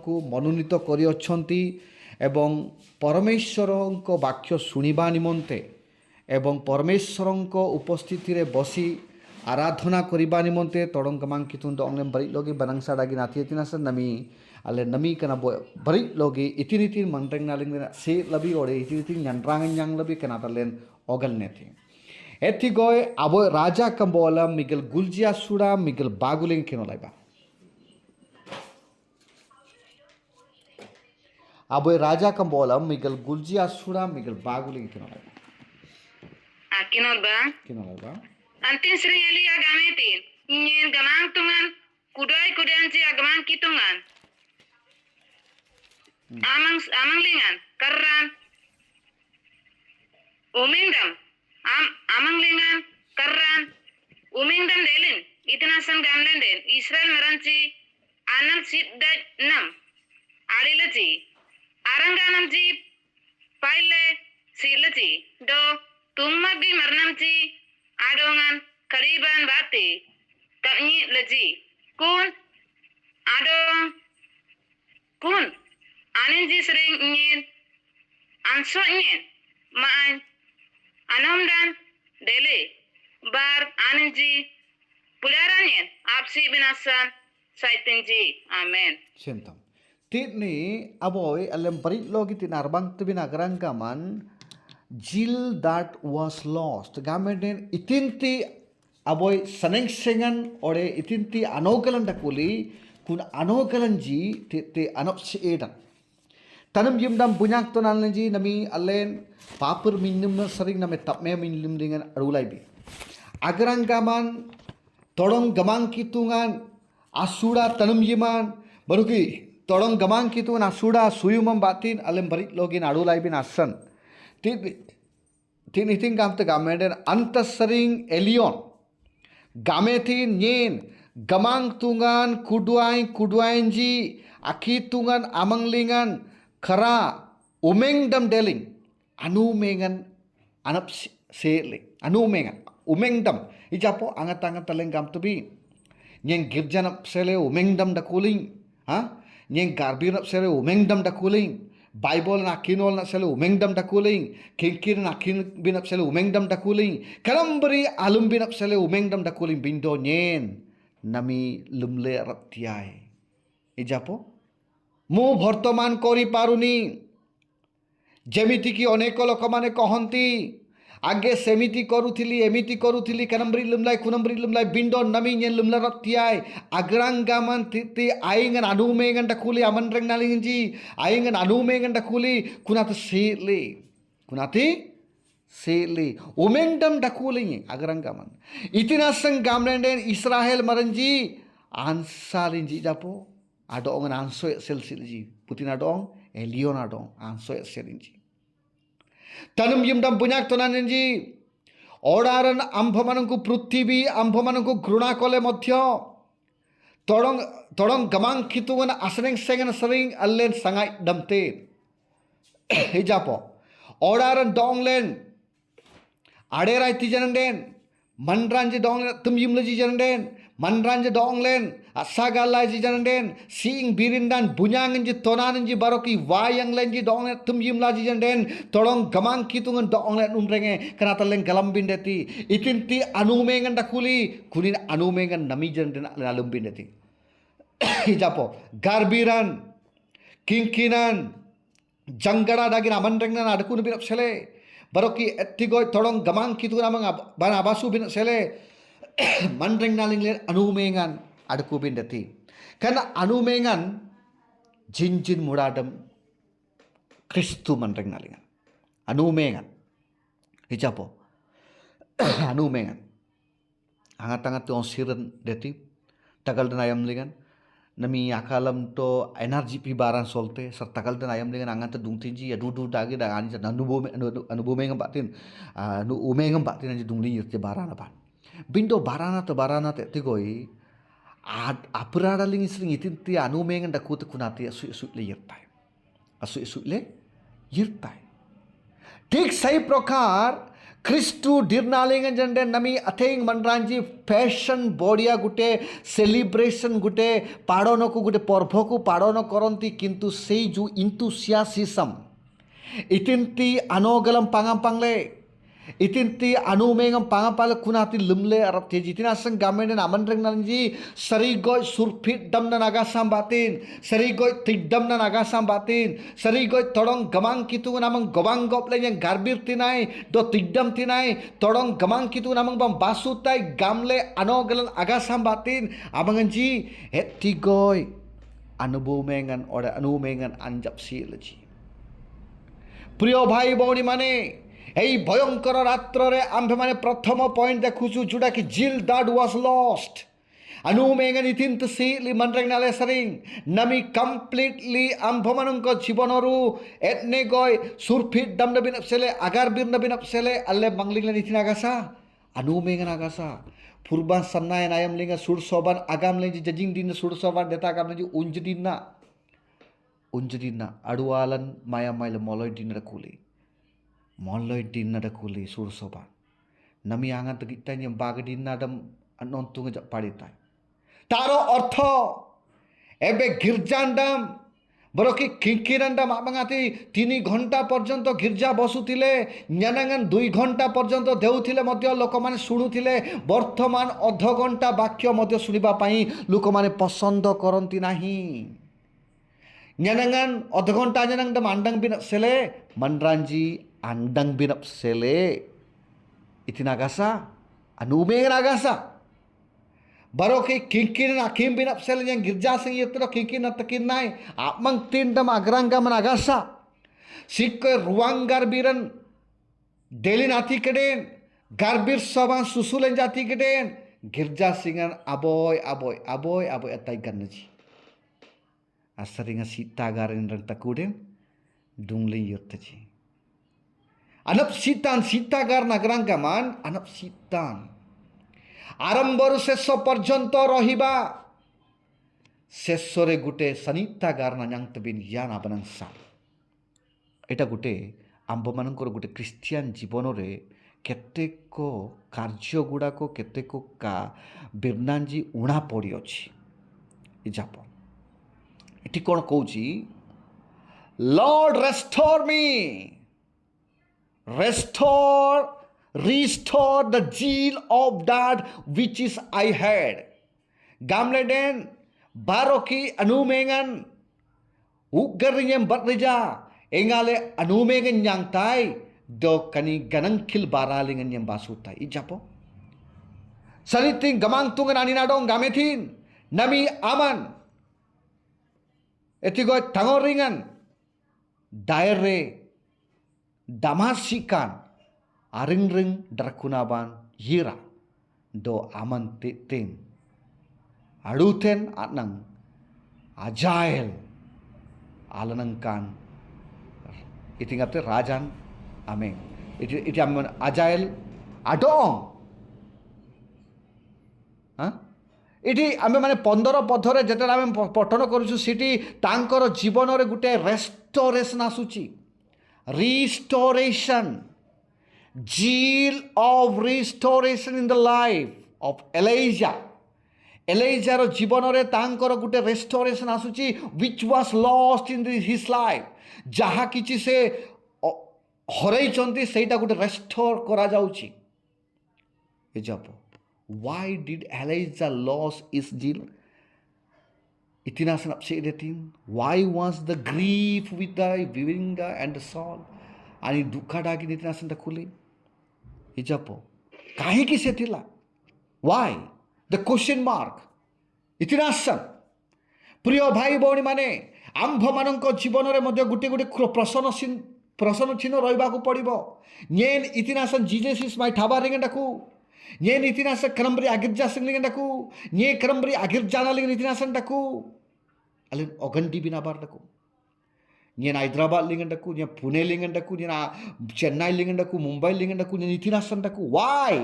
ଆମମାନଙ୍କୁ ମନୋନୀତ କରିଅଛନ୍ତି ଏବଂ ପରମେଶ୍ୱରଙ୍କ ବାକ୍ୟ ଶୁଣିବା ନିମନ୍ତେ ଏବଂ ପରମେଶ୍ୱରଙ୍କ ଉପସ୍ଥିତିରେ ବସି आराधना करिबा निमंते तोड़ों गमांग कितुन तो अंगने बरी लोगी बनांग साडागी नाती इतना सर नमी अले नमी कना बरी लोगी इतनी मंत्रेंग नालिंग से लबी ओडे इतनी नंद्रांग यांग लबी कना तलेन ओगल ने थी एथी गोय अबो राजा कंबोला मिगल गुलजिया सुड़ा मिगल बागुलिंग किनो लाइबा अबो राजा कंबोला मिगल गुलजिया सुड़ा मिगल बागुलिंग किनो लाइबा किनो Laiba Antin sering ali agame tin. Ingin gamang tungan kudai kudanci agamang kitungan. Amang lingan karran. Umingdam amang lingan karran. Umingdam delin itinasan gamlen den Israel maranci anal sidda nam adilaci aranganam ji paile silaci do tungmagi marnamci adongan kariban bati taknyi leji kun adong kun aninji sering ingin ansot ingin maan anom dan dele bar aninji pudaranyen apsi binasan saitinji amen Sentam tidni aboy alem bari logi tinarbang tibinagrang kaman Jill that was lost. Gameden itinti aboy saneng sengan ore itinti anogalan dakuli kun anogalan ji te anop seedan. Tanam yumdam bunyak to nalan ji nami alen papur minum na sering name tapme minum dengan arulai bi. Agarang gaman todong gamang kitungan asuda tanam yiman baruki todong gamang kitungan asuda suyumam batin alem barit login arulai bin asan. Tin iting gamte gameden antasering elion gametin nyen gamang tungan kuduainji aki tungan amanglingan kara umengdam deling anumengan anap sele anumengan umengdam ijapo angat taleng gam tubi nyen girjanap sele umengdam da kuling ha nyen garbinap sele umengdam da kuling Bible na kinol na selu umengdam dakuling kinkir na kin binap selu umengdam dakuling kalambri alum binap selu umengdam dakuling bindo nyen nami lumle raptiai ijapo mu বর্তমান করি পারুনি যেমিতি কি অনেক লোকমানে কহন্তি আগে সেমিতি করুথিলি এমিতি করুথিলি কানম্বরি লুমলাই কুনম্বরি লুমলাই বিন্ডো নামি নেন লুমলা রতিয়াই আগ্রাঙ্গামান তিতি আইঙ্গান আনুমেঙ্গান ডাকুলি আমনরেং নালিঙ্জি আইঙ্গান আনুমেঙ্গান ডাকুলি কুনাতে সেলি উমেংডম ডাকুলি আগ্রাঙ্গামান ইতিনাসং গামরেন্ডেন Israel মারঞ্জি আনসালিঞ্জি যাপো adongan ansoy selsilji putin adong elion adong ansoy selinji tanum yimdam bunyak tonanji odaran ambhamananku pruthibi ambhamananku gruna kole modhyo todong gamang khitugan asreng sengan sering allen sangai damte hijapo odaran donglen aderai tijananden manranji donglen tum yimlaji jananden manranja donglen asagalai ji jananden sing birindan bunyangenji tonanenji baroki wayanglenji donglen tum yimla ji jananden tolong gamang kitungan donglen umrenge kanata leng galambindeti itinti anumengan dakuli kunin anumengan nami jananden alumbindeti hijapo garbiran kinkinan janggara dagin amanrengnan adakun binap sele baroki ettigoy tolong gamang kitungan amang ban abasu binap sele manreng naling anumengan adku bindati karena anumengan jinjin muradam Kristu manreng nalingan anumengan hijapo anumengan angat to siren deti tagal dan ayam lingan nami akalam to energi pibaran solte ser tagal dan ayam lingan angat dungtinji ya dudu dagi da ani anubumengan batin anu umengam batin anji dungli yirte barana ban bindo barana te tigoi apuradaling isring itinti anumengan dakut kunati asu le yirtai ठीक सही प्रकार ख्रिस्टु डिर्नालिंग जंडे नमी अथेंग मनरांजी fashion बड़िया गुटे celebration गुटे पाड़न को गुटे पर्व को पाड़न करती किंतु से जो इंतुसियासिज्म इतिंती अनोगलम पांगम पांगले इतिंती अनुमेंगम पांगम पाले कुनाती लुमले अरब तेजी तिना संग गामेन नामन रंग नंजी सरीगोय सुरफिट दम नागासाम बातिन सरीगोय तिदम नागासाम बातिन सरीगोय तोड़ों Gamang कितु नामंग Ngawang गोपले yang garbir tinai do tiddam tinai todong gamang kitu namang bang basutai gamle anogalan agasam batin abanganji etigoy anubumengan ora anumengan anjap silaji প্রিয় ভাই ভৌণী মানে এই ভয়ঙ্কর রাত্রে আম্ভে মানে প্রথম পয়েন্ট দেখুছু যোটা কি জিল দ্যাট ওয়াজ লস্ট अनुमेंगन इतिंत सीली मनरेंग नाले सरिंग नमी कंप्लीटली आम्भमानंक जीवनरू एटने गय सुरफिट दम नबिन अपसेले आगार बिर नबिन अपसेले अल्ले मंगलिंगले निथिन आगासा अनुमेंगन आगासा फुरबान सन्नाय नायम लिंगा सुरसोबान आगाम लेंजी जजिंग दिन सुरसोबान देता काम लेंजी उंजदिना अडुआलन माया माइल मलय दिन रकुली मलय दिन रकुली सुरसोबान नमी आंगा तगिता न्यम बागदिन नादम अनंतुंग पाड़ीताय तारो अर्थ एबे गिर्जांडम बरकी किंकिरंडम आबांगाती 3 घंटा पर्यंत गिर्जा बसुथिले न्यानांगन 2 घंटा पर्यंत देउथिले मध्य लोक माने शुणुथिले वर्तमान अध घंटा वाक्य मध्य शुनिबा पई लोक माने पसंद करंती नाही न्यानांगन अध घंटा न्यानांगदम आंडंग बिन सेले मनरांजी आंडंग बिन सेले इतिना गासा अनुमेंग नागासा Baroki kinkin akim bin apsel yang girja sing yetro kinkin atakin nai apmang tindam agranga managasa sikko ruang garbiran delin ati keden garbir saban susulen jati keden girja singan aboy atai ganji asaringa sita garin rang takuden dungli yurtaji anap sita gar nagranga man anap sitan आरंभर शेष पर्यंत रहिबा शेषरे गुटे सनिता गारना न्यांत बिन यान आबनंसा एटा गुटे आंब मानकर गुटे Christian जीवन रे केतेको कार्य गुड़ाको केतेको का बिरनांजी उणा पड़ी अछि इजाप एटी कोन कहूची lord restore me restore the zeal of that which is I had. Gamleden baroki anumengan ugaringem batrija engale anumengan yang tai do kani ganangkil baralingan yang basutai ijapo saliting gamang tungan aninadong gamethin nami aman etigo tangoringan daire damasikan aring-ring drakunaban yira do aman titin aduten atnang ajail alanangkan itingapte rajan amen iti aman ajail adong इटी आम मैंने 15 पथरे जिते आम पठन करूँ सीटी तांकर जीवन रे गुटे रेस्टोरेशन आसूची restoration zeal of restoration in the life of Elijah. Elijah रो जीवन रे तांकर गुटे restoration आसुची which was lost in his life. जहा किछि से हरई चंती सेटा गुटे restore करा जाउची. एजापो why did Elijah lose his zeal? इतना सन upset why was the grief with the Viringa and the Saul आणि दुःखाडागी इतना सन खुली इजापो काहे की से थिला why the question mark इतना सन प्रिय भाई भौणी माने आंभ मानक जीवन रे मध्य गुटे गुटे प्रश्न चिन्ह रहिबा को पड़िबो नेन इतना सन जीसस इज माय ठाबा रिंगंडाकू नेन इतना सन क्रमबरी आगिरजा सिंगलिंगंडाकू ने क्रमबरी आगिरजाना लिंग इतना सन डाकू अले ओगंडी बिना बार डाकू నేను హైదరాబాద్ లింగండకు నేను పుణే లింగండకు నేను చెన్నై లింగండకు ముంబై లింగండకు నేను ఇతిహాసండకు वाई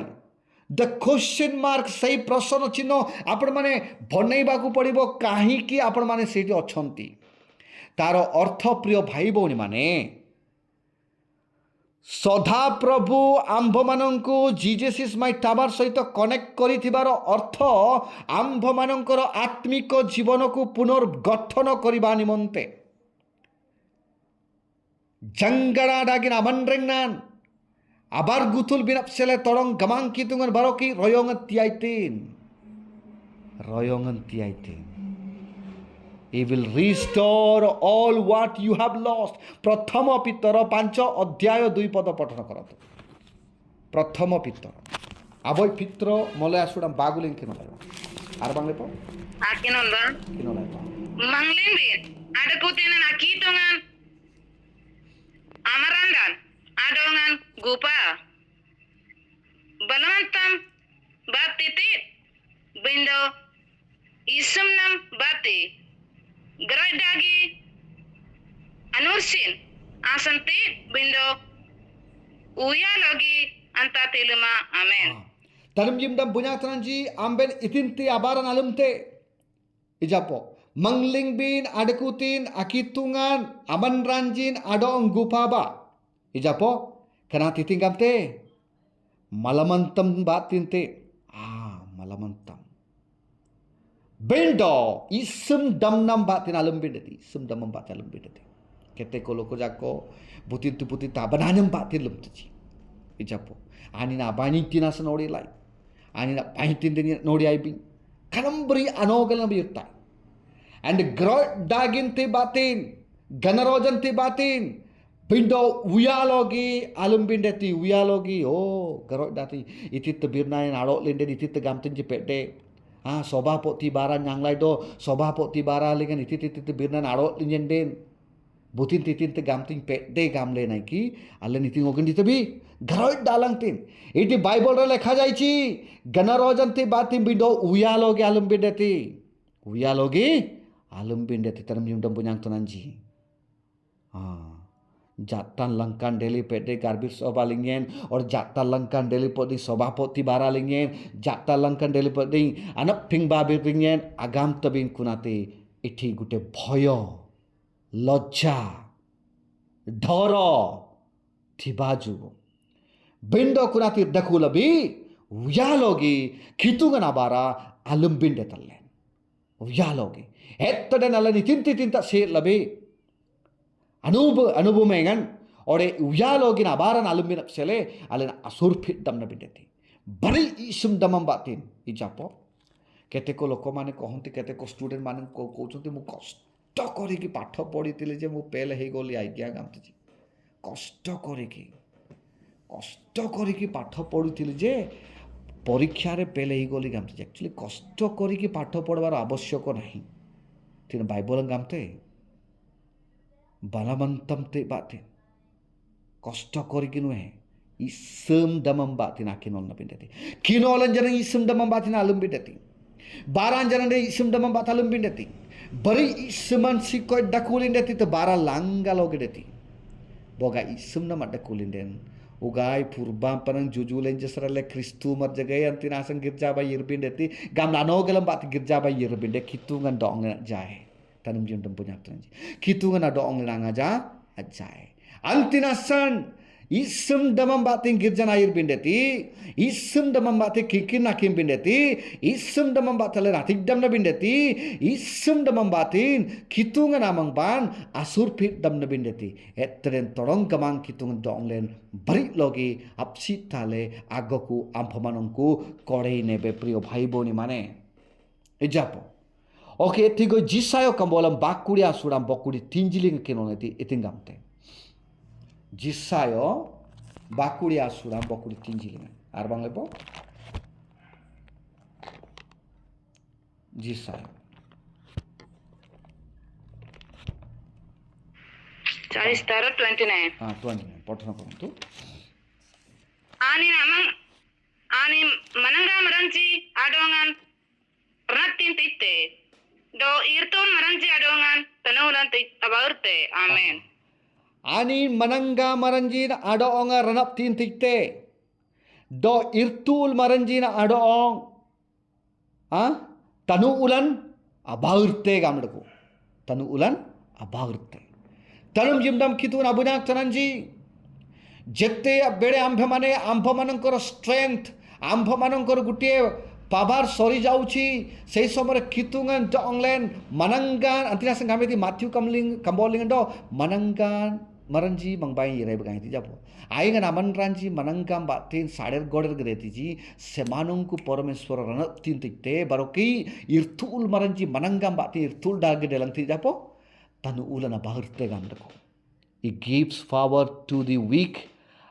द क्वेश्चन मार्क सही प्रश्न चिन्ह आपण माने बनैबाकू पड़िबो काहीकि आपण माने सेठी अछंती तार अर्थ प्रिय भाई भौणी माने ସଦା ପ୍ରଭୁ ଆମ୍ଭମାନଙ୍କୁ ଜିଜେସିସ୍ ମାଇ ଟାୱାର ସହିତ କନେକ୍ଟ କରିଥିବାର ଅର୍ଥ ଆମ୍ଭମାନଙ୍କର ଆତ୍ମିକ ଜୀବନକୁ ପୁନର୍ଗଠନ କରିବା ନିମନ୍ତେ ଜଙ୍ଗଡ଼ା ଡାଗିନ ଆମନ୍ରେଙ୍ଗନାନ abar gutul binap sele torong gamang kitungan baroki royongan tiaitin. He will restore all what you have lost. Prathama Pitara pancha adhyaya 2 pada patana karatu. Prathama Pitara. Aboy Pitro mole asudam bagulin kino laiba. Ar bangle po? Akinon ba? Kino laiba. Manglin bin. Ada kutinan akitungan. Amarandan. Adongan gupa. Balamantam batiti. Bindo. Isumnam bati. Geradagi. Anursin. Asanti. Bindo. Uyalogi. Antatilima. Amen. Dalam jimdam bunyatranji amben itinti abaran alumte. Ijapo. Mangling bin adakutin akitungan aman ranjin adong gupaba. Ijapo kana titingkamte malamantam batinte malamantam bendo isum damnam batin alum bindati isum damam bat alum bindati kete koloko jako butin tu butin tabananyam batin lum tuji ijapo ani na bani tinas nodi lai ani na pahitin deni nodi ai bin kanambri anogalam yutta and grod daginte batin ganarojante batin Bindo uyalogi alum bindati uyalogi garot dati itit birnain arok linden itit gamtin jepede soba poti bara nyanglai do soba poti bara lingan itit birnan arok linden butin titin te gamtin pede gamle naiki alle niting ogen ditabi garot dalangtin iti bible re lekha jaichi ganarojante batim bindo uyalogi alum bindati taram yundam bunyang tonanji Jatan langkan deli pede garbir sobalingen or jatan langkan deli podi sobapoti baralingen jatan langkan deli podi anak ping babir ringen agam tabin kunate iti gute bhoyo lojja dhoro thibaju bindo kunati dakulabi uyalogi khitungana bara alum binde tallen uyalogi ettade nalani tinta se labi Anubumengan ore uyalogin abaran alumbin sele alen asur fit damna bindeti bari isum damam batin ijapo kete ko lokomane kohonti kete ko student mane kouchonti mu kosto kori ki patho poditile je mu pel hei goli idea gamti kosto kori ki patho poditile je পরীক্ষা রে পেলে এই গলি গামতে actually কষ্ট করি কি পাঠ পড়বার আবশ্যক নাই তিন Bible গামতে balamantam te batin kosto kori kinuhe isum damam batin akinol na bindati kinolan jana isum damam batin alum bindati baran jana de isum damam bat alum bindati bari isuman sikoy dakulindati te bara langalo gedati boga isum na madakulinden ugai purbam panang jujulen jesrale kristu mar jagai antina sang girja ba yirbindati gamla no gelam bat girja ba yirbinde kitungan dong na jae tanam jundam punya tranji kitungan ada ong langaja ajai antinasan isum damam batin girjan air bindeti isum damam batin kikin nakim bindeti isum damam batale ratik damna bindeti isum damam batin kitungan amang ban asur pit damna bindeti etren torong gamang kitungan donglen bari logi apsi tale agoku amphamanonku korei nebe priyo bhai boni mane ejapo Oke, tigo jisayo kambolam bakuri asuram bakuri tinjiling kinoneti itingamte. Jisayo bakuri asuram bakuri tinjiling. Arbang lepo? Jisayo. Charis taro 29. 29. Potna kontu. Ani mananga maranchi adongan ratin titte. Do irton maranji adongan tanulan abaurte amen ani mananga maranjin adonga ranap tin tikte do irtul maranjin adong tanu ulan abaurte gamdako tanu ulan abaurte tanum jimdam kitun abunak tananji ଯେତେ ବେଳେ ଆମ୍ଭମାନଙ୍କର strength ଆମ୍ଭମାନଙ୍କର ଗୋଟିଏ power ସରିଯାଉଛି ସେହି ସମୟରେ କିତୁଙ୍ଗନ ଡଙ୍ଗଲେନ ମାନଙ୍ଗାନ antinasang gamiti Matthew Kambolingdo mananggan maranji mangbai rai bagai ti japo aingan aman ranji manangam batin sader goder gretiji semanungku parameswar ranat tin tikte baroki irtul maranji manangam batin irtul dag delang ti japo tanu ulana bahurte gandako. He gives power to the weak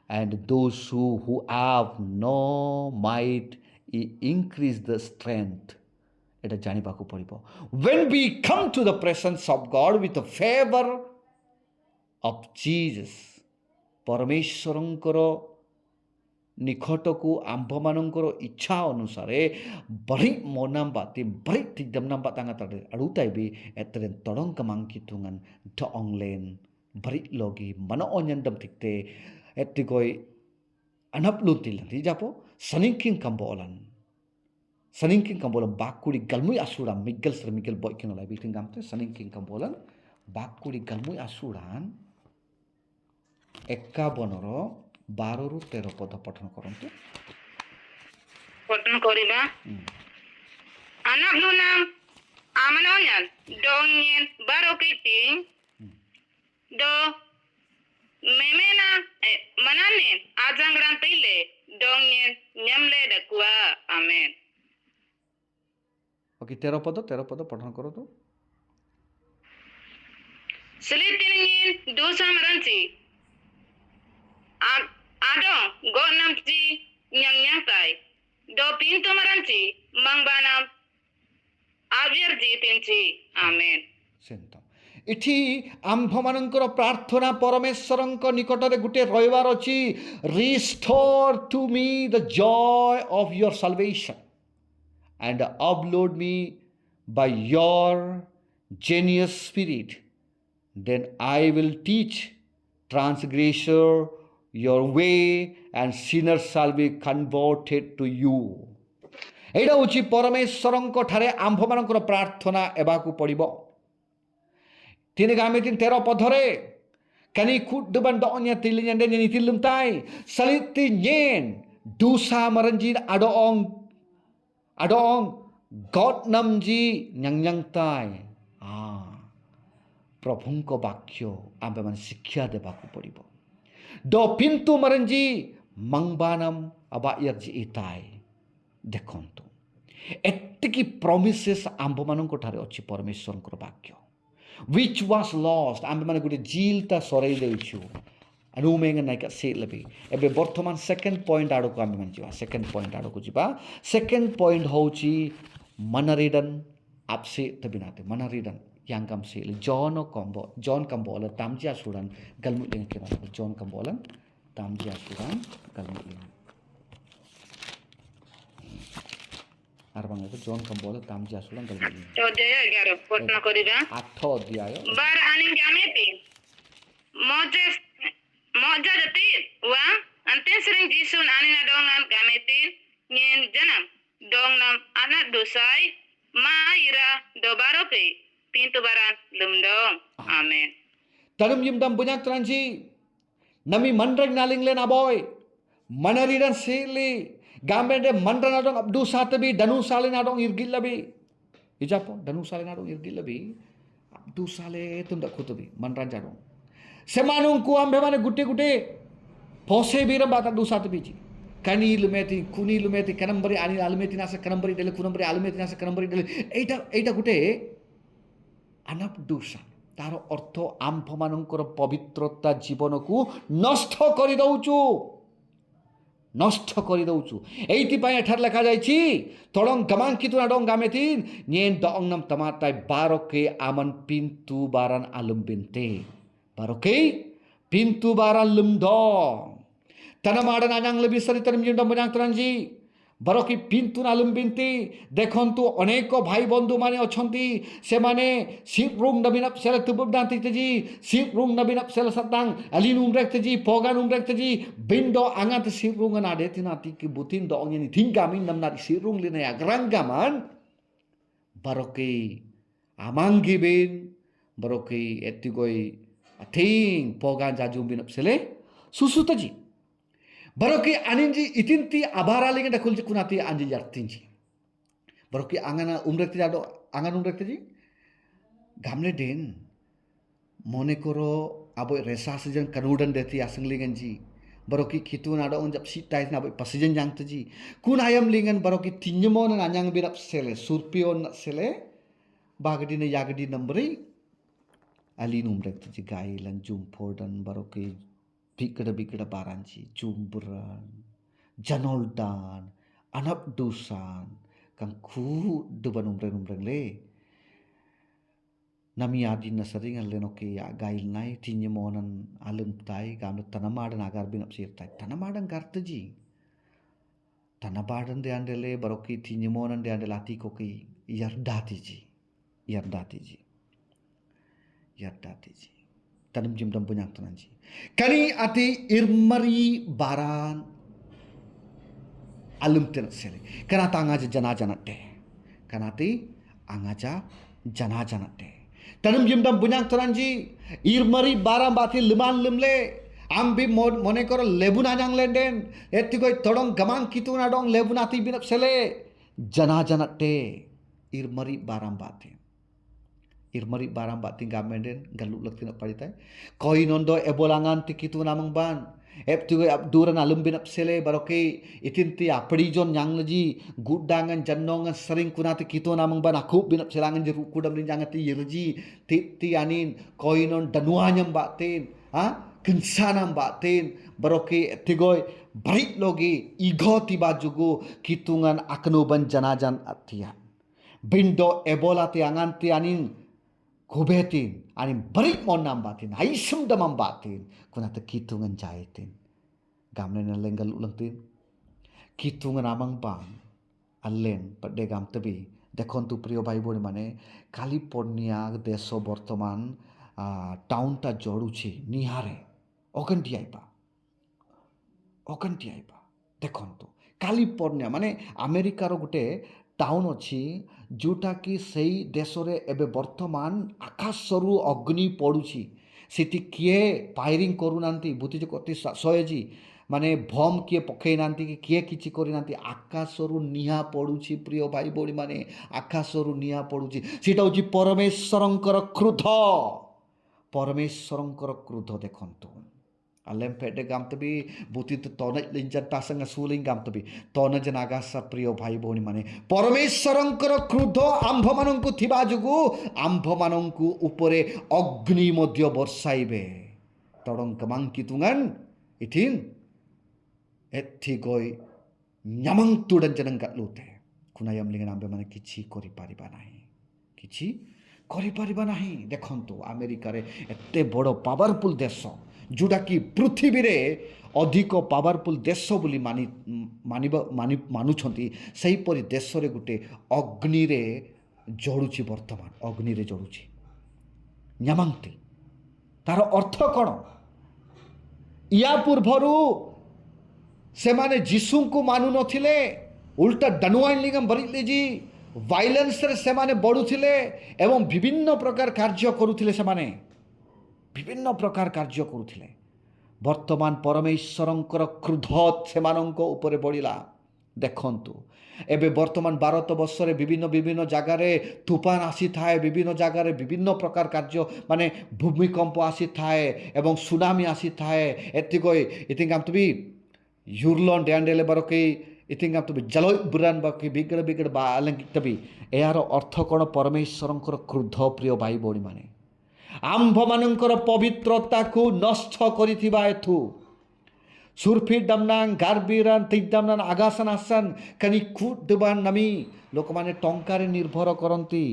and those who have no might he increase the strength. Eta janibaku padibo. When we come to the presence of God with the favor of Jesus, परमेश्वरଙ୍କର ନିକଟକୁ ଆମ୍ଭମାନଙ୍କର ଇଚ୍ଛା ଅନୁସାରେ ବରି ମୋନାମ ବାତି ବରି ତିଦମନାମ ବାତାଙ୍ଗା ତଡେ ଆଡୁତାଇବି ଏତରେ ତଡଙ୍କ ମାଙ୍କିතුଙ୍ଗନ ଡଙ୍ଗଲେନ bari logi mana onyan dam tikte etikoi anap lutil ti japo saningking kambolan bakuri galmui asuran miguel sir miguel boy kino lai biting gamte saningking kambolan bakuri galmui asuran ekka bonoro 12 ରୁ 13 ପଦ ପଠନ କରନ୍ତୁ ପଠନ କରିବା anabnunam amanonyan dongen barokiting do memena manane ajangran tile dongen nyamle dakwa amen. Okay 13 पद पठन करतो Selitingin dosa maranci ado go namci nyang tai do pintu maranci mangbanam avyarji tinci amen. सेंतो इठी आम्भमानଙ୍କର ପ୍ରାର୍ଥନା ପରମେଶ୍ୱରଙ୍କ ନିକଟରେ ଗୋଟେ ରହିବାର ଅଛି restore to me the joy of your salvation and upload me by your generous spirit, then I will teach transgressor your way and sinners shall be converted to you. ଏଇଟା ହେଉଛି ପରମେଶ୍ୱରଙ୍କ ଠାରେ ଆମ୍ଭମାନଙ୍କର ପ୍ରାର୍ଥନା ହେବାକୁ ପଡ଼ିବ. Tini kami tin 13 ପଦରେ kani kut deban doanya tilinya den ni tilum tai saliti nyen dusa maranjin adong god namji nyang tai ପ୍ରଭୁଙ୍କ ବାକ୍ୟ ଆମ୍ଭେମାନେ ଶିକ୍ଷା ଦେବାକୁ ପଡ଼ିବ. ଦ ପିନ୍ତୁ ମରଞ୍ଜି ମଙ୍ଗବାନମ ଆବାୟର୍ଜି ଇତାଏ ଦେଖନ୍ତୁ ଏତିକି ପ୍ରମିସେସ୍ ଆମ୍ଭମାନଙ୍କ ଠାରେ ଅଛି ପରମେଶ୍ୱରଙ୍କର ବାକ୍ୟ which was lost आम्भेମାନେ ଗୋଟେ ଜିଲଟା ସରେଇ ଦେଇଛୁ अनुमेंग नायका से लबी एबे वर्तमान सेकंड पॉइंट आड़को आम्भेମାନେ ଯିବା सेकंड पॉइंट आड़को ଯିବା सेकंड पॉइंट होची मनरिडन आपसे तबिनाते मनरिडन यांगम से जॉन कंबोलन तामजिया सुडान गलमुलिंग के बारे जॉन कंबोलन तामजिया सुडान गलमुलिंग आरबांगे जॉन कंबोलन तामजिया सुडान गलमुलिंग तो अध्याय 11 प्रश्न करिबा 8 अध्याय बार आनी जामेती Moja jati wa anten sering jisu nani na dongan gametin nyen janam dongnam anak dosai ma ira dobaroke pintu baran lumdong amen. Tarum yimdam bunyak tranji nami mandrag nalinglen aboy manaridan sili gambende mandrana dong abdu satabi danu salin adong irgillabi ijapo danu salin adong irgillabi abdu sale tunda khutubi manran jadong semanungku ambemane gutte gutte pose bira bata du sat biji kani lumeti kuni lumeti kanambari ani almeti nasa kanambari dele kunambari almeti nasa kanambari dele eita gutte anap dusa तारो अर्थ आम्भमानଙ୍କର पवित्रता जीवनକୁ ନଷ୍ଟ କରି ଦଉଛୁ ଏଇଥିପାଇଁ ଏଠାରେ ଲେଖା ଯାଇଛି ତଡଂ ଗମାଙ୍କିତୁ ନାଡଂ ଗାମେତିନ ନିଏନ ଦଅଂନମ ତମାତାଇ ବାରକେ Amman ପିନ୍ତୁ ବାରାନ ଆଲୁମ୍ବିନ୍ତେ बारोके pintu baran lumdong tanamadan anyang lebih sari tarim jindam banyak tranji baroki pintu nalum binti dekhontu oneko bhai bondhu mane ochanti semane singrung nabinap sela tubub danti teji singrung nabinap sela satang alinum rekteji poganum rekteji bindo angat singrung anade tinati ki butin do ongeni thingamin namnari singrung lina agranggaman baroki amangibin baroki etigoi Ating pogan jajum binap sele susu taji Baroki aninji itinti abaralingan da kulji kunati anji jartinji. Baroki angana umrekti jado angan umrekti ji gamle den mone koro abo resa sejen kanudan deti asenglingan ji. Baroki kitun ada onjap sitai na abo pasijen jang ji. Kun ayam lingan baroki tinjemon anyang birap sele surpion sele bagadi yagadi nambri alin umrekti ji gailan jumpodan baroki bikada baranji jumburan janoldan anap dusan kang ku deban umreng le nami adin na saringan lenoke ya gail nai tinyemonan alum tai gamle tanamadan agar binap sirtai tanamadan gartaji tanabadan de andele baroki tinyemonan de andelati koki yardati ji tanam jim dam punyang tananji kani ati irmari baran alum ten sele kana tangaja jana te kanati angaja jana te tanam jim dam punyang tananji irmari baran bati liman limle ambi mone koro lebuna jang lenden etikoi todong gamang kituna dong lebunati binap sele jana te irmari baran bati irmari barang bating gamenden galuk lek tina paritai koi nondo ebolangan tikitu namang ban eptu abduran alum binap sele baroke itinti apdi jon yang leji gudangan jannongan sering kunati kitu namang ban aku binap selangan jeru kudam rin jangati yerji ti anin koi non danuanyam batin ha kensanam batin baroke tigoi barik logi igo tiba jugu kitungan aknuban janajan atian bindo ebola ti angan ti anin kubetin ani barik mon nambatin aisum damam batin kunata kitungan jaitin gamnen lenggal ulangtin kitungan amang bang allen pada gam tabi dekhon tu priyo bhai boni mane California deso bortoman town ta joruchi nihare okanti aipa dekhon tu California mane America ro gute town अच्छी जोटा कि सही देश रे एबे वर्तमान आकाशरू अग्नि पड़ुछि city किए फायरिंग करू नांती बुति जे कति सयजी माने बम किए पकई नांती कि किए किछि करी नांती आकाशरू निहा पड़ुछि प्रिय भाई बोली माने आकाशरू निहा पड़ुछि सेटा होछि परमेश्वरंकर क्रोध देखंतु alem pede gam tabi buti tu tona linjan tasanga suling gam tabi tona janaga sa priyo bhai boni mane parameshwarankara krudho ambhamananku thiba jugu ambhamananku upore agni modhya borsaibe todong kamang kitungan itin ethi goi nyamang tudan janang gatlute kunayam lingan ambe mane kichi kori pariba nahi dekhontu America re ette bodo powerful desh जोटा कि पृथ्वी रे अधिक powerful देश बोली मानुछंती सही परि देश रे गुटे अग्नि रे जड़ुची वर्तमान अग्नि रे जड़ुची न्यामांती तार अर्थ कौन या पूर्वरु से माने जीसु को मानु नथिले उल्टा डनुआइन लिंगम बरिले जी वायलेंस रे से माने बढ़ुथिले एवं विभिन्न प्रकार कार्य करुथिले से माने विभिन्न प्रकार कार्य करुथिले वर्तमान परमेश्वरंकर क्रोध सेमानंक उपरे बढ़िला देखंतु एबे वर्तमान भारत वर्ष रे विभिन्न जगार तूफान आसी थाए विभिन्न जगार विभिन्न प्रकार कार्य माने भूमिकंप आसी थाए एवं सुनामी आसी थाए एतिगय इतिंगाम तुबी यूरलॉन डैंडेले बरके इतिंगाम तुबी जलोय बुरान बाकी बिगड़ बा अलंगित तबी यार अर्थ कोन परमेश्वरंकर क्रोध प्रिय भाई बोणी माने आम्भमानंकर पवित्रता को नष्ट करिथिबा एथु सुरफी दमनां गारबिरान तिदमनां आगासन आसन कनि खुदबान नमी लोक माने टंकारे निर्भर करंती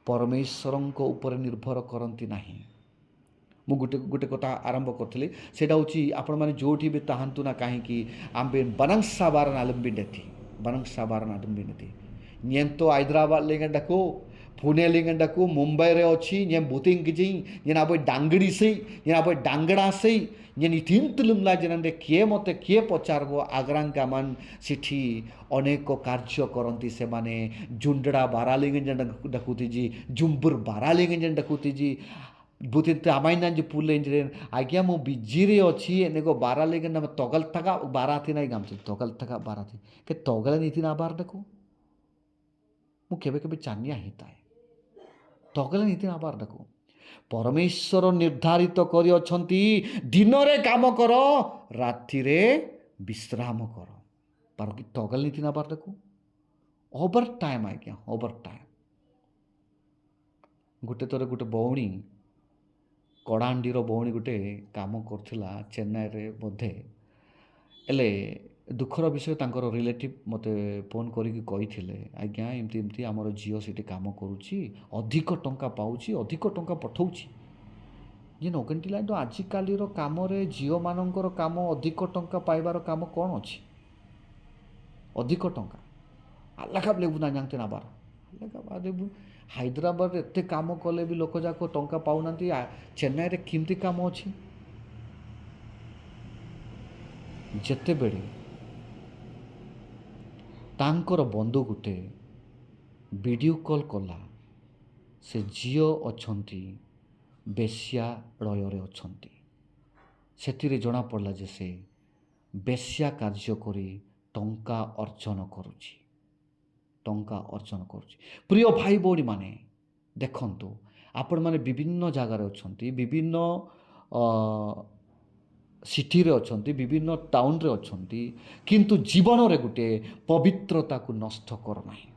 परमेश्वरंको ऊपर निर्भर करंती नाही मु गुटे कथा आरंभ करथली सेटा होची आपण माने जोठी बे ताहंतु ना काहे कि आंबे बनंसाबारन आलंबिंडती बनंसाबारन आलंबिंडती नियंतो हैदराबाद लेगंडको पुणे लिंगंडको मुंबई रे अच्छी ये बुतिंग किजी ये ना बोय डांगड़ी से ये ना बोय डांगड़ा से ये निथिन तुलुमला जनंदे किए मते किए पचारबो आग्रांका मन सिठी अनेक कार्य करंती से माने जुंडड़ा बारालिंगन डकुती जी जुंबुर बारालिंगन डकुती जी बुते आमाई ना जो पुले इंजरेन आज्ञा मो बिजीरे अच्छी एने को बारा लेकिन ना तोगल थका बारा थी ना गाम तोगल थका बारा थी के तोगल नीति ना बार देखो मु केबे केबे चानिया हिता है तोगल नीति ना बार देखो परमेश्वर निर्धारित करी अछंती दिन रे काम करो राति रे विश्राम करो पर कि तोगल नीति ना बार देखो ओवर टाइम आज्ञा ओवर टाइम गोटे थोड़े गोटे बौणी कड़ांडीर बौणी गोटे काम करथिला चेन्नई रे बोधे एले दुखर विषय तांकर रिलेटिव मते फोन करिक कहिथिले आज्ञा एमती एमती हमर जियो सेठी काम करूची अधिक टंका पाउची अधिक टंका पठौची जे नगंटिला तो आजिकालीर काम रे जियो मानकर काम अधिक टंका पाइबार काम कौन अच्छी अधिक टंका आलाखा लेबू ना जानते ना बार आलाखा बादेबू हैदराबाद एते काम कले भी लोक जाक टंका पाऊना चेन्नई रे किमती काम अच्छी जेते बेड़े तांकर बंधु गुटे वीडियो कॉल कला से झियो अछंती बेश्यालय अछंती सेतिरे जना पड़ला जे से बेश्या कार्य करी टंका अर्जन करुची टंका अर्जन करुची प्रिय भाई भौणी माने देखंतु आपण माने विभिन्न जगार अछंती विभिन्न सिटी रे अछंती विभिन्न टाउन रे अछंती किंतु जीवन रे गुटे पवित्रता को नष्ट कर नाही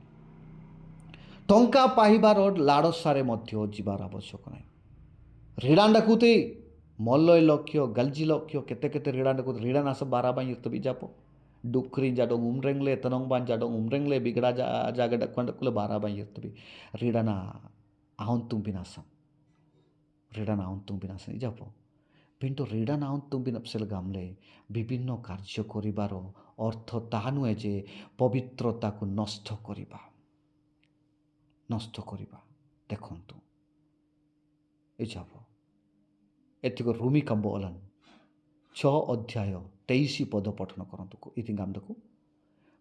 टंका पाइबार लाड़सारे मध्य जीवार आवश्यक नाही रीड़ा डाकुते मल्लय लक्ष्य गलजी लक्ष्य केते केते रीड़ा डाकुते रीड़ा नास बाराबा इर्तबी जापो डुखरी जाडोंग उमरेंगले तनोंगबान जाडोंग उमरेंगले बिगड़ा जागा डकले बाराबा इर्तबी रीडाना आहंतुंग बिनासम रीडाना आहंतुंग बिनासम जापो पिंटो रीडाना आहंतुंग बिनपसेल गामले विभिन्न कार्य करिबार अर्थ ताहा नुहे जे पवित्रता को नष्ट करिबा देखंतु ए जापो एतिको रूमी कंबोलन 6 अध्याय 23 पद पठन करंतु इति गाम देखो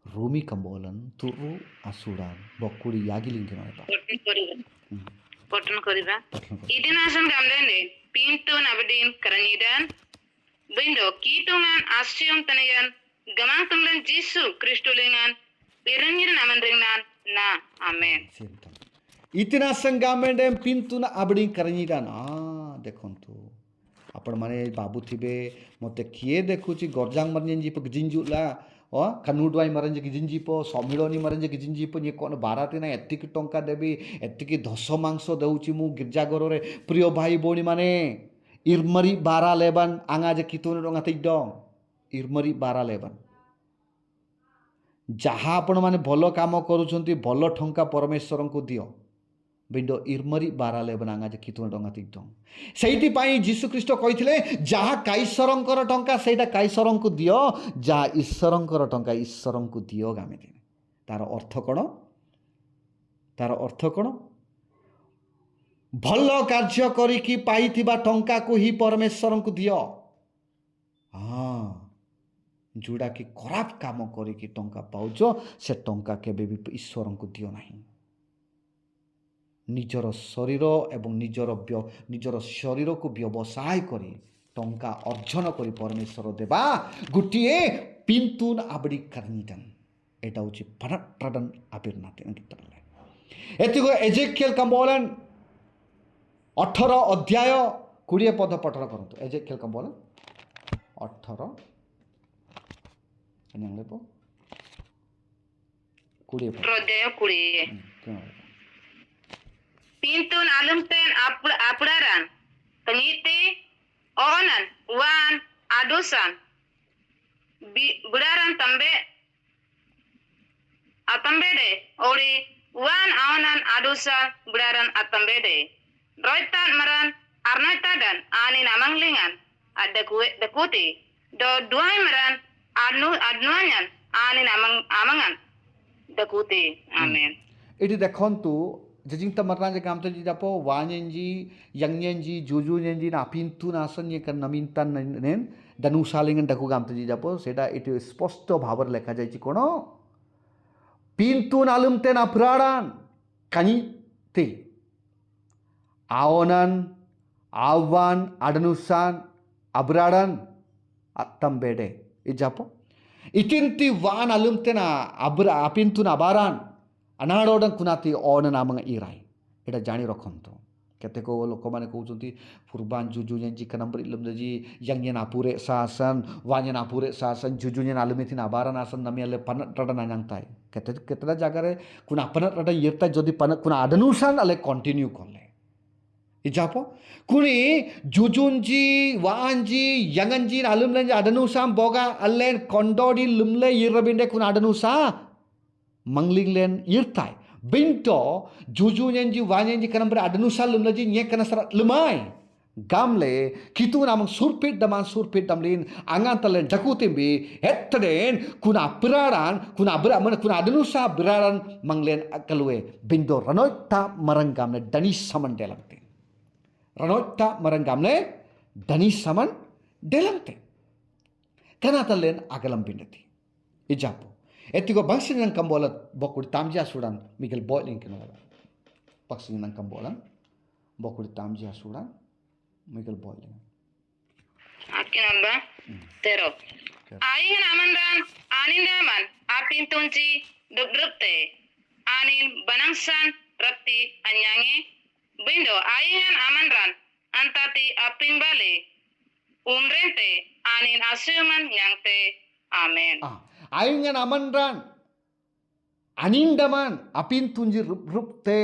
रूमी कंबोलन तुरु आसुडान बकुड़ी यागिलिंग नयपा पठन करिबा इदिनासन गामले pintu nabdin karangidan bindo kitungan asyum tanayan gamang tunglan Jisu Kristulingan pirangir naman ringnan na amen इतना संगामेंडे पिंतु ना आबड़ी करनीदा ना देखंतु आपण माने बाबू थिबे मते किए देखुची गरजांग मरन जी प जिंजुला कनुडवाई मरन जी जिंजीप समिलनी मरन जी जिंजीप ये कोन बाराती ना एतिक टंका देबी एतिक दस मांस दउची मु गिरजाघर रे प्रिय भाई बोणी माने इरमरी बारा लेबन आंगा जे कितुन रंगा तिदम इरमरी बारा लेबन जहाँ आपण माने भलो काम करूछंती भलो ठंका परमेश्वर को दियो बिंडो इरमरी बारा लेबन आंगा जे कितुन रंगा तिदम सेइति पाई जीसु ख्रीष्ट कहिथिले जहाँ काईसरंकर टंका सेटा काईसरं को दियो जहाँ ईश्वरंकर टंका ईश्वरं को दियो गामे दिन तार अर्थ कोन भलो कार्य करिकी पाइथिबा टंका को ही परमेश्वर को दियो हाँ जोड़ा कि खराब काम करिकी टंका पाउछो से टंका केबे भी ईश्वरं को दियो नाही निजर शरीर एवं निजर शरीर को व्यवसाय करी टंका अर्जन करी परमेश्वर देवा गुटिए पिंतुन आबड़ी करनीदन एटा होची पनट्रडन आबिरनाते एतिको एजेकिएल कंबोलन 18 अध्याय 20 पद पठन करंतु एजेकिएल कंबोलन 18 एनेलेपो 20 अध्याय 20 pintun alumten apuraran tengiti onan wan adusan budaran tambe atambede ori wan onan adusan budaran atambede roitan maran arnaitadan ani namanglingan ada dekuti do duai maran adnuanyan ani amangan dekuti amen इटी देखंतु judging तमरना जे काम जी जापो वानेंजी यंगेंजी जुजुनेंजी ना पिंतु नासन ये कर नमीनता नेन दनुसालिंगन docu काम जी जापो सेटा इटी स्पष्ट भावर लेखा जायछि कोन पिंतु नालुमते ना पुराडान कानी ते आओनन awan adanusan abradan atam bede ijapo itinti wan alumtena abra apintuna abaran anadodan kunati ona namanga irai eta jani rokhonto keteko lokomane kouchunti furban jujunya jika nambri lumdaji yangnya napure sasan wanya napure sasan jujunya alumitin abaran asan namiale panat rada nanyangtai keteda jagare kuna panat rada yirta jodi panat kuna adanusan ale continue kolle ijapo kuni jujunji waanji yanganji alumlenji adanusan boga allen kondodi lumle yirabinde kuna adanusa manglinglen yirtai binto jujunyanji wanyanji kanambre adanusa lumlaji nye kana sarat lemai gamle kitu namang surpit damlin angantalen dakutimbi etteden kuna piraran kuna beraman kuna adanusa biraran manglen akalwe bindo ranoita marangamne dani saman delangte ranoita marangamne dani saman delangte kanatalen agalam bindati ijapo etiko bangsin nang kambolat bokuri tamja sudan Miguel Boiling kinola bangsin nang kambolan bokuri tamja sudan Miguel Boiling Akin ba? Tero. Aing namandan anin daman apin tunci dubrupte anin banangsan rapti anyange bindo aingan amandan antati apin bale umrente anin asuman nyangte amen. Aingan amandan anindaman apin tunji rupte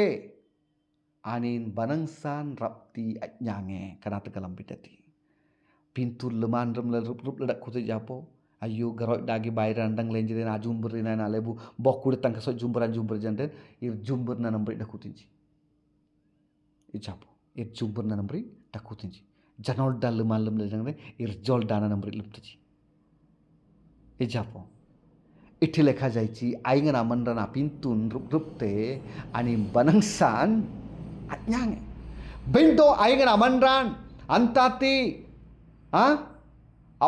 anin banangsan rapti anyange kana tegalam bidati pintu leman rem rup ledak kutu japo ayu garoi dagi bairan dang lenjire na jumbur na lebu bokur tang kaso jumburan jumbur janden ir jumbur na nambri dakutinji ijapo ir jumbur na nambri dakutinji janol dal leman lem lejangre ir jol dana nambri luptaji ijapo इठी लेखा जायची आईंगना मंडना पिंतून रुपते आणि बनंगसान आज्ञांगे बिंदो आईंगना मंडरान अंताती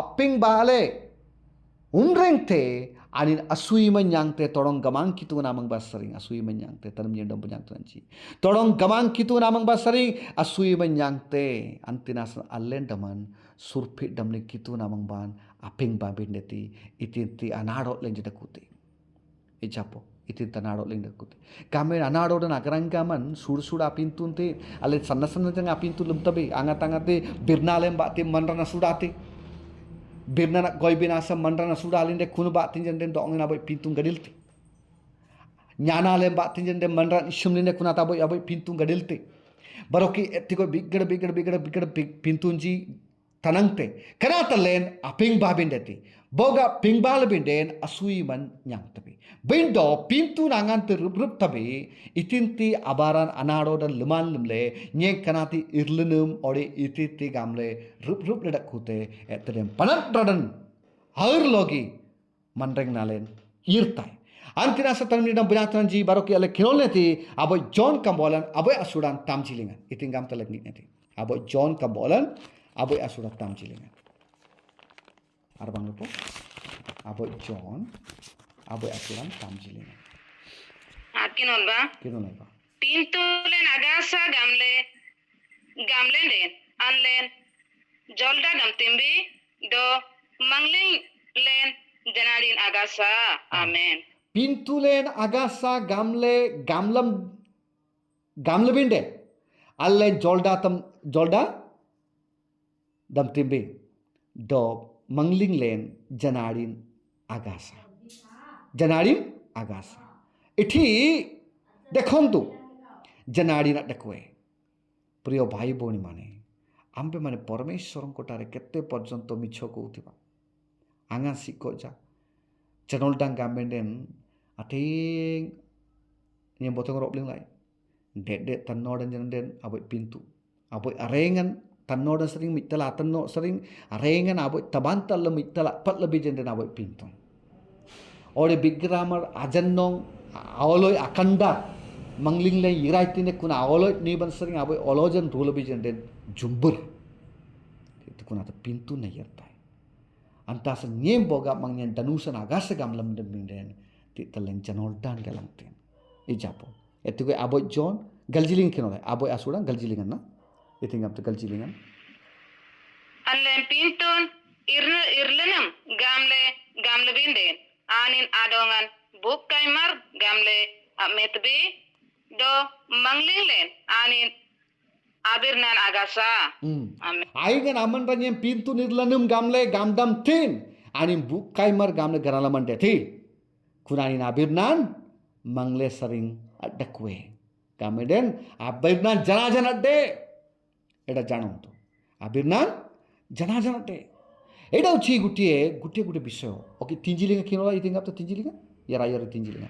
upping बाले umrengte anin asui menyangte tolong gamang kitu namang basaring asui menyangte tanam jendom penyangtanci tolong gamang kitu namang basaring asui menyangte antinas allen daman surpit damne kitu namang ban aping babindeti itinti anado lenjeda kuti ijapo itinta anado lenjeda kuti kame anado dan agaranggaman sur apintunte ale sanna jang apintu lumtabe angat-angate birnalem bakti manrana sudati birna nak goy binasa mandrana sudalinde kunu ba tinjen den dong na boy pintung gadilte nyana le ba tinjen den mandran isumlinde kuna ta boy aboy pintung gadilte baroki etiko bigger pintunji tanangte kanata len aping babindeti boga pingbal binden asui man nyang tabi bindo pintu nangan te rup tabi itinti abaran anado dan leman lemle nye kanati irlenum ore ititi gamle rup ledak kute etedem panat radan haur logi mandreng nalen irtai antina satan midam bunyatan ji baroki ale kirolneti aboy John Kambolan aboy asuran tamjilingan itingam telek niti aboy John Kambolan aboy asuran tamjilingan arbang lupo aboy John aboy asuran tamjilingan Akinon ba? Pintu len agasa gamle den anlen jolda dam timbi do mangling len janadin agasa amen pintu len agasa gamle binde alle jolda dam timbi do mangling len janadin agasa इठी देखंतु जनाड़ी ना देखुए प्रिय भाई भौणी माने आम्बे माने परमेश्वर कोटारे केते पर्यंत मिछ कहूथिबा आंगा सिको जा चनल डांग गामेंडेन अथें ने बोतंग रोबलिंग लाई डेड तन्नोडन जनदेन अबोय पिंतु अबोय अरेंगन तन्नोडन सरिंग मित्तला तन्नो सरिंग अरेंगन अबोय तबांतल मित्तला पतलबि जनदेन अबोय पिंतु ओरे बिग्रामर आजन्नों awaloi akanda mangling le yirai tine kuna awaloi ni ban sering aboy olojan rulabi jenden jumbur itu kuna ta pintu na yertai anta sa nyem boga mangyen danusan agasa gamlam deminden ti talen janol dan galangten ijapo etuke aboy John galjiling kinola aboy asuran galjilingan na Iting up to kaljilingan. Allen pintun irlenum gamle binden anin adongan bukaimar gamle metbe do manglinglen anin abirnan agasa. Amen. Aigan aman ranyen pintu nirlanum gamle gamdam tin anin bukaimar gamle garalaman dethi. Kunani abirnan mangle saring adakwe. Gameden abirnan janajan adde. Eta janonto. Abirnan janajan adde. Eta uchi gutie bisoyo. Okay, tinjilinga kinola iting up to tinjilinga? Yara tinjilinga.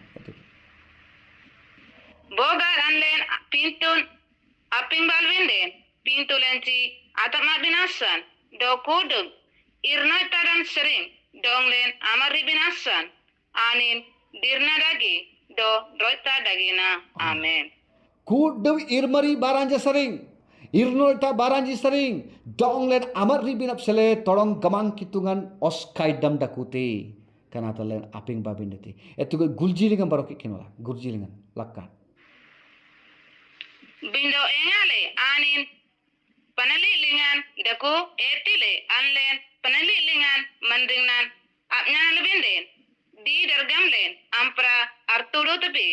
Bogar anlen pintun aping balwinden pintulenci atama binasan do kudug irnoi tadan sering donglen amari binasan anin dirna dagi do roita dagina. Amen. Kudu irmari baranja sering. Irnoita baranji sering. Donglen amari binap sele tolong gamang kitungan oskai dam dakuti. Kanata len aping babindeti. Etu guljilingan baroki kinola. Guljilingan lakka. Bindo engale anin panali lingan daku etile anlen panali lingan mandringnan apnya lebinden di dergamlen ampra artudo tepi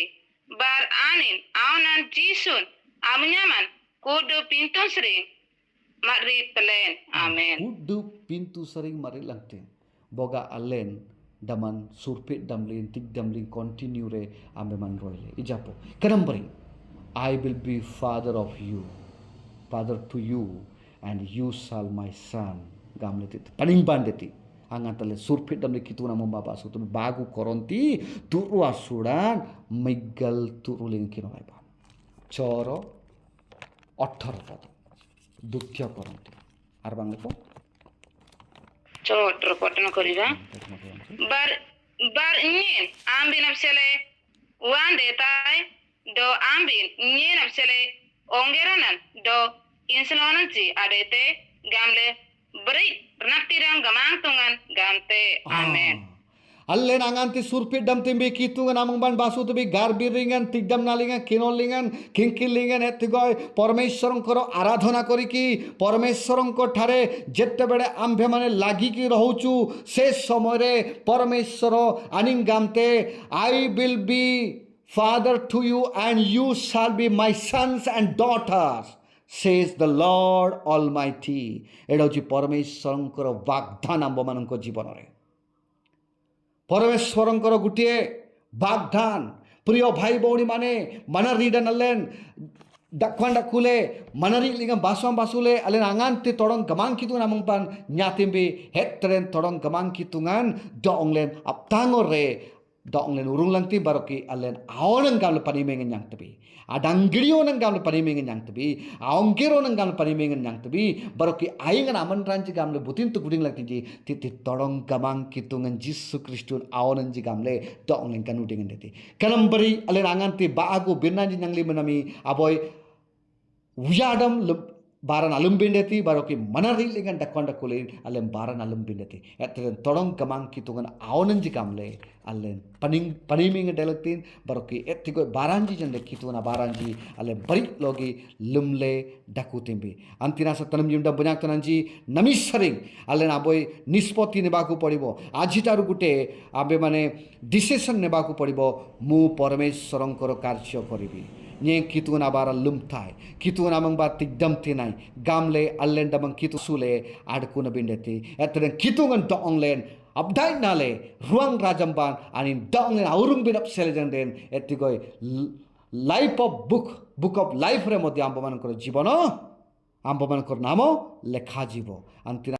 bar anin aunan jisun amnyaman kudu pintun sering mari telen. Amen. Kudu pintu sering mari langten. Boga alen daman surpit damlin tik damlin continue re ambe man roile. Ijapo. Kanambari. I will be father of you, father to you, and you shall my son. Gamletit. Paning bandeti. Angatale surpit damle kitu na mamba su tu bagu koronti turu asuran migal turuling kinolai ba. Choro 18 pad. Duktya koronti. Ar bangle ko? Chotro potno koriba. Bar nyen ambin apsele wande tai do ambin nyen apsele ongeronan do insulonanci adete gamle beri naptirang gamang tungan gamte. Amen. Allen anganti surpit dam timbi kitungan amang ban basu tubi garbiringan tigdam nalingan kinolingan kinkilingan etigoy परमेश्वरं करो आराधना करी की परमेश्वरं को ठारे जेते बेड़े आंभे माने लागी की रहउचु से समय रे परमेश्वर आनिंग गामते I will be father to you and you shall be my sons and daughters says the Lord Almighty. एडा होची परमेश्वरं करो वाग्दान आंबो मानंको जीवन रे परमेश्वरंकर गोटे वाग्दान प्रिय भाई भौणी माने मनरी डनलेन dakwan dakule manari lingam baswam basule alen angan ti torong gamang kitungan among pan nyatimbi hetren torong gamang kitungan doonglen aptangore doonglen urung langti baroki alen aonan gamle panimengen yang tebi adangirionan gamle panimengen yang tebi aonggironan gamle panimengen yang tebi baroki aingan aman ranji gamle butin tu guding langti ji ti torong gamang kitungan Yesus Kristus aonan ji gamle doonglen kanu dingen deti kanambari alen angan ti baagu birnanji nyangli menami aboy Wiyadam baran alumbindeti baroki manari lingan dakwanda kulin alem baran alumbindeti etren todong gamang kitungan aonanji gamle allen paniming delektin baroki ettigo baranji jende kituna baranji alem bari logi lumle dakutimbi antina satanam jimda banyak tananji namisering allen aboy nispoti nebaku padibo ajitaru gute abe mane decision nebaku padibo mu परमेश्वरंकर कार्य koribi nye kituna bara lumthai kituna amang ba tigdam tinai gamle allen damang kitu sule adkuna bindeti etren kitungan doonglen abdai nale ruang rajamban anin doonglen aurung binap selejanden etigoi life of book of life re modhye ambomankor jibono ambomankor namo lekha jibo antina